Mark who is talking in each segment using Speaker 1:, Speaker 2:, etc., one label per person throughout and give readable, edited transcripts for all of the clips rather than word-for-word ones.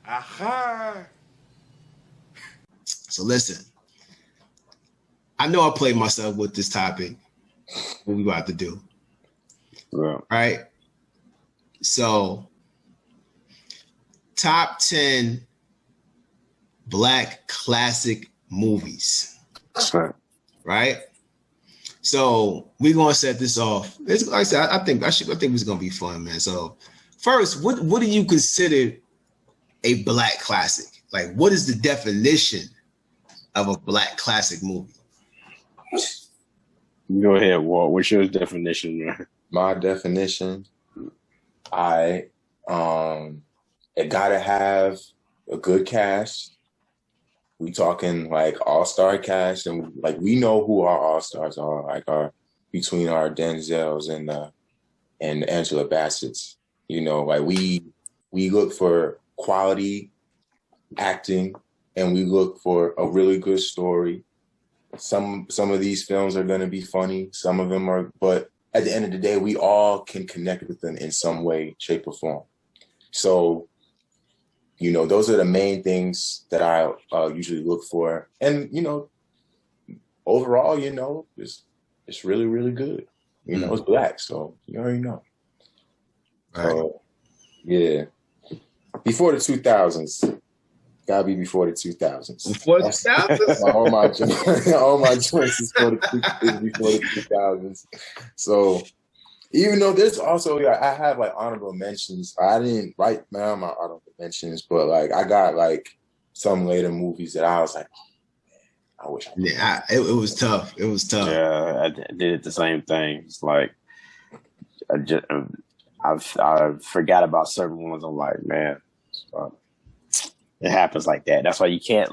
Speaker 1: Aha.
Speaker 2: So listen, I know I played myself with this topic. What we about to do?
Speaker 3: Yeah.
Speaker 2: Right. So, top 10 Black classic movies.
Speaker 3: Right.
Speaker 2: Right. So we're gonna set this off. It's, like I said, I think it's gonna be fun, man. So first, what do you consider a Black classic? Like, what is the definition of a Black classic movie?
Speaker 3: Go ahead, Walt. What's your definition, man?
Speaker 1: My definition, it gotta have a good cast. We talking like all-star cast, and like we know who our all-stars are, like between our Denzels and Angela Bassett's. You know, like we look for quality acting, and we look for a really good story. Some of these films are going to be funny, some of them are, but at the end of the day, we all can connect with them in some way, shape, or form. So, you know, those are the main things that I usually look for. And, you know, overall, you know, it's really, really good. You know, it's Black, so you already know.
Speaker 2: Right.
Speaker 1: So, yeah. Before the 2000s. Gotta be before the 2000s.
Speaker 2: Before the 2000s?
Speaker 1: all my choices before the 2000s. So even though there's also, I have like honorable mentions. I didn't write down my honorable mentions, but like I got like some later movies that I was like, oh, man, I wish I could.
Speaker 2: Yeah, it was tough. It was tough.
Speaker 3: Yeah, I did the same thing. It's like I forgot about certain ones. I'm like, man. It happens like that. That's why you can't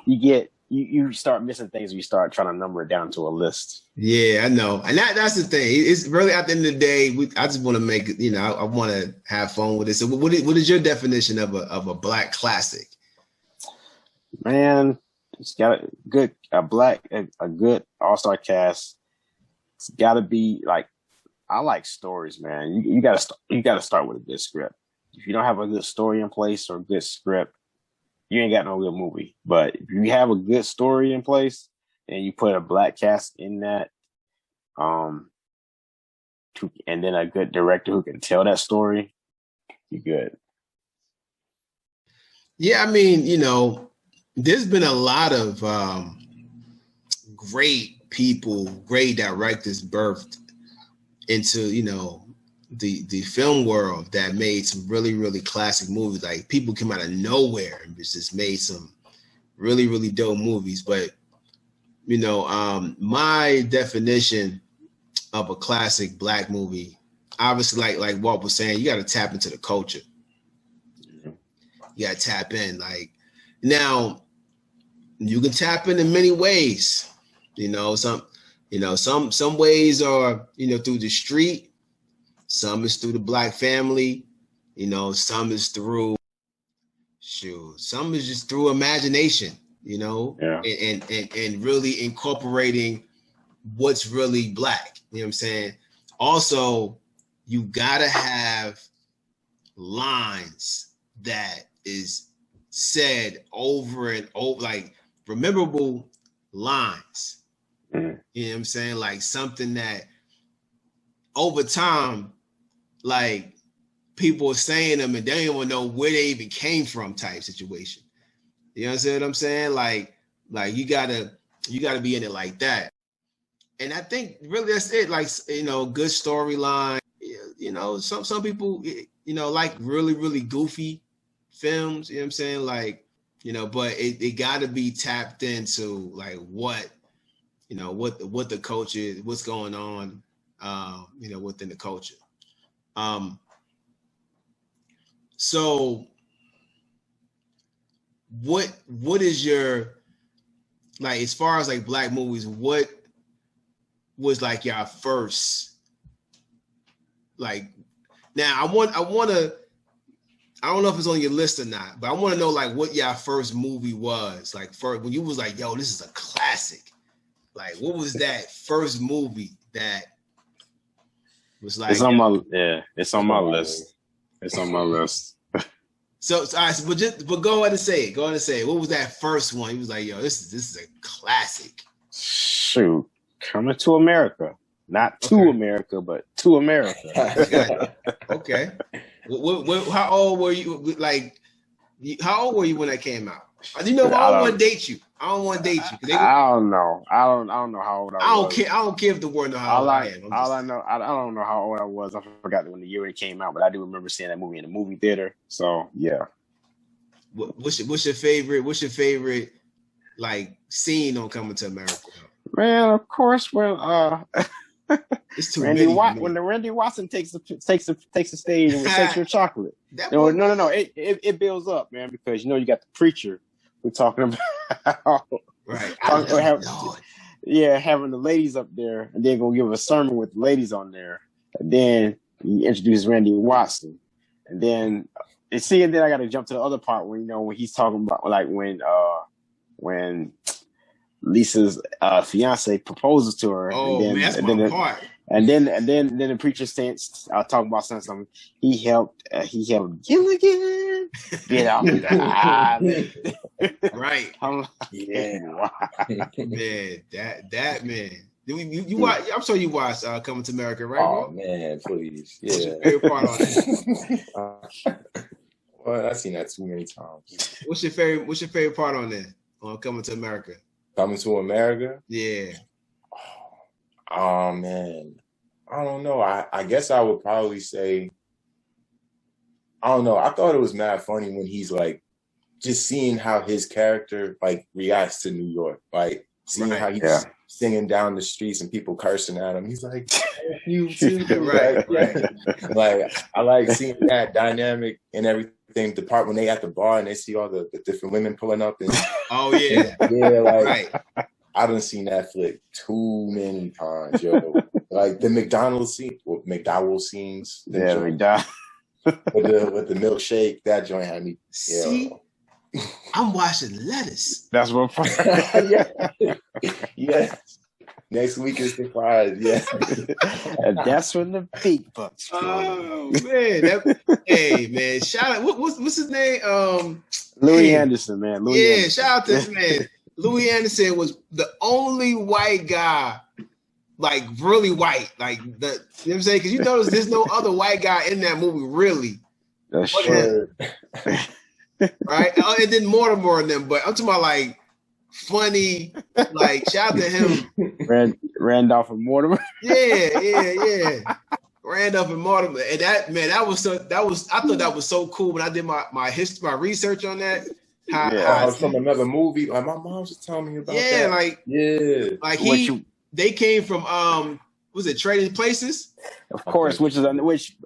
Speaker 3: you start missing things when you start trying to number it down to a list.
Speaker 2: Yeah, I know. And that's the thing. It's really at the end of the day, I just want to make it, you know, I want to have fun with it. So what is your definition of a Black classic?
Speaker 3: Man, it's got a good all-star cast. It's got to be like, I like stories, man. You got to start with a good script. If you don't have a good story in place or a good script, you ain't got no good movie. But if you have a good story in place and you put a Black cast in that, and then a good director who can tell that story, you're good.
Speaker 2: Yeah, I mean, you know, there's been a lot of great people, great directors birthed into, you know, the film world that made some really, really classic movies. Like people came out of nowhere and just made some really, really dope movies. But, you know, my definition of a classic Black movie, obviously, like Walt was saying, you got to tap into the culture. You got to tap in. Like now, you can tap in many ways. You know, some ways are, you know, through the street. Some is through the Black family, you know, some is through some is just through imagination, you know, and really incorporating what's really Black. You know what I'm saying? Also, you gotta have lines that is said over and over, like memorable lines.
Speaker 3: Mm-hmm.
Speaker 2: You know what I'm saying? Like something that over time, like people are saying them and they don't even know where they even came from type situation. You understand what I'm saying? Like you gotta be in it like that. And I think really that's it. Like, you know, good storyline. You know, some people, you know, like really, really goofy films. You know what I'm saying? Like, you know, but it gotta be tapped into like what, you know, what the culture is, what's going on, you know, within the culture. So what is your, like, as far as like Black movies, what was like your first, like, now I want I don't know if it's on your list or not, but I want to know like what your first movie was. Like first when you was like, yo, this is a classic. Like, what was that first movie that was like?
Speaker 3: It's on my It's on my list. It's on my list.
Speaker 2: So all right, but go ahead and say it. Go ahead and say it. What was that first one? He was like, yo, this is a classic.
Speaker 3: Shoot, Coming to America. Not to America, but to America.
Speaker 2: Okay. How old were you? Like, how old were you when that came out? You know, I don't want to date you. I don't want to date you.
Speaker 3: I don't know. I don't know how old I was.
Speaker 2: I don't care if the world know how old I am.
Speaker 3: I don't know how old I was. I forgot when the year it came out, but I do remember seeing that movie in the movie theater. So yeah.
Speaker 2: What's your favorite like scene on Coming to America?
Speaker 3: Man, of course, when
Speaker 2: it's too
Speaker 3: Randy
Speaker 2: many.
Speaker 3: When the Randy Watson takes the stage with Sexual Chocolate. No. It builds up, man, because you know you got the preacher we're talking about.
Speaker 2: Right.
Speaker 3: Having the ladies up there, and then gonna give a sermon with the ladies on there, and then you introduce Randy Watson, and then and then I got to jump to the other part when when he's talking about like when Lisa's fiance proposes to her.
Speaker 2: Oh, and then, man, that's my part.
Speaker 3: And then the preacher stands talking about something. He helped Gilligan get out of the island.
Speaker 2: Right.
Speaker 1: Yeah.
Speaker 2: Man, that man. You watch? I'm sure you watched Coming to America, right?
Speaker 1: Oh
Speaker 2: bro?
Speaker 1: man, please.
Speaker 2: What's
Speaker 1: Yeah.
Speaker 2: your favorite part on that?
Speaker 1: Well, I've seen that too many times.
Speaker 2: What's your favorite part on there? On Coming to America?
Speaker 1: Coming to America?
Speaker 2: Yeah.
Speaker 1: Oh man, I don't know. I guess I would probably say, I don't know. I thought it was mad funny when he's like, just seeing how his character like reacts to New York, like seeing how he's singing down the streets and people cursing at him. He's like, you too,
Speaker 2: right.
Speaker 1: Like I like seeing that dynamic and everything. The part when they at the bar and they see all the different women pulling up and
Speaker 2: oh yeah,
Speaker 1: like
Speaker 2: right.
Speaker 1: I done seen that flick too many times, yo. Like the McDonald's scene, McDowell scenes.
Speaker 3: McDowell.
Speaker 1: with the milkshake, that joint had me.
Speaker 2: See, I'm washing lettuce.
Speaker 3: That's what.
Speaker 1: Yeah. Next week is the prize. Yeah.
Speaker 3: And that's when the big bucks.
Speaker 2: Oh man, hey man, shout out. What's his name?
Speaker 3: Louis Anderson, man. Anderson.
Speaker 2: Shout out to this man. Louis Anderson was the only white guy, like really white, like you know what I'm saying? Because you notice there's no other white guy in that movie, really.
Speaker 3: That's true.
Speaker 2: Right? And then Mortimer and them, but I'm talking about like funny, like shout out to him.
Speaker 3: Randolph and Mortimer.
Speaker 2: Yeah. Randolph and Mortimer. And that man, I thought that was so cool when I did my history, my research on that.
Speaker 1: How from another movie. Like my mom was telling me about that.
Speaker 2: They came from was it Trading Places?
Speaker 3: Of course, which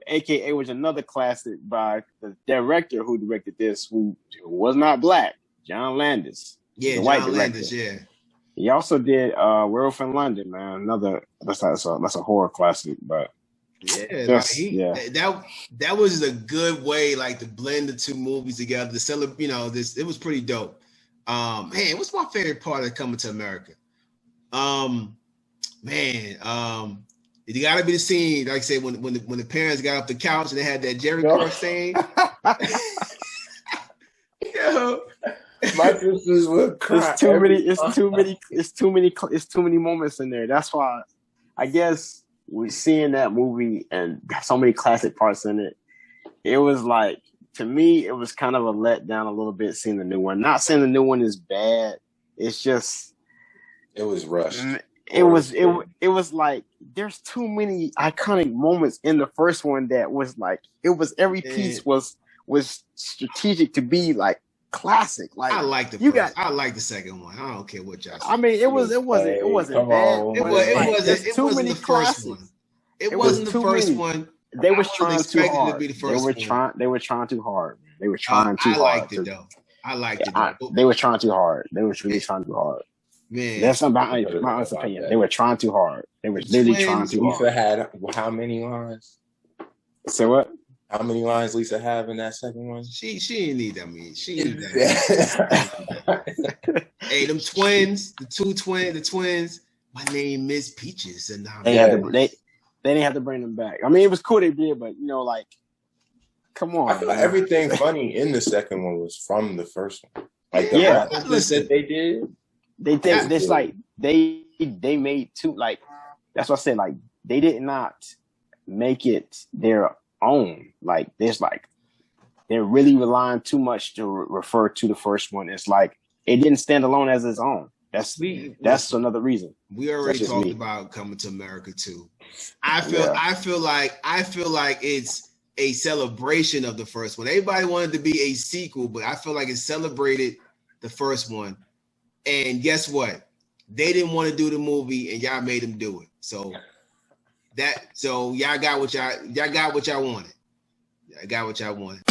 Speaker 3: AKA was another classic by the director who directed this, who was not black, John Landis.
Speaker 2: Yeah,
Speaker 3: the
Speaker 2: John Landis. Yeah.
Speaker 3: He also did Werewolf in London, man. That's a horror classic, but
Speaker 2: that was a good way, like to blend the two movies together to celebrate. It was pretty dope. Man, what's my favorite part of Coming to America? It got to be the scene, like I said, when the parents got off the couch and they had that Jerry curl scene. Yo.
Speaker 1: My sisters would cry.
Speaker 3: It's too many moments in there. That's why I guess we're seeing that movie and so many classic parts in it. It was like, to me, it was kind of a letdown a little bit seeing the new one. Not saying the new one is bad. It's just
Speaker 1: it was rushed.
Speaker 3: It was like there's too many iconic moments in the first one that was like every piece was strategic to be like classic. Like
Speaker 2: I like the second one. I don't care what y'all say.
Speaker 3: I mean, it wasn't bad. It wasn't
Speaker 2: too many the first one. It wasn't the first one.
Speaker 3: They were trying too hard. They were trying too hard. They were trying too hard.
Speaker 2: I liked it though.
Speaker 3: They were trying too hard. They were really trying too hard.
Speaker 2: Man,
Speaker 3: that's not my honest opinion. They were trying too hard. They were literally trying too hard.
Speaker 1: Had how many lines?
Speaker 3: Say what?
Speaker 1: How many lines Lisa have in that second one?
Speaker 2: She didn't need that. I mean, she didn't need that. Hey, them twins, the twins. My name is Peaches, and I'm
Speaker 3: they didn't have to bring them back. I mean, it was cool they did, but like, come on.
Speaker 1: I feel like everything funny in the second one was from the first one. Like the references that they did.
Speaker 3: They think this like they made two, like that's what I said, like they did not make it their own. Like there's like they're really relying too much to refer to the first one. It's like it didn't stand alone as its own. That's another reason.
Speaker 2: We already talked about Coming to America too. I feel like it's a celebration of the first one. Everybody wanted to be a sequel, but I feel like it celebrated the first one. And guess what? They didn't want to do the movie, and y'all made them do it. So y'all got what y'all wanted. Y'all got what y'all wanted.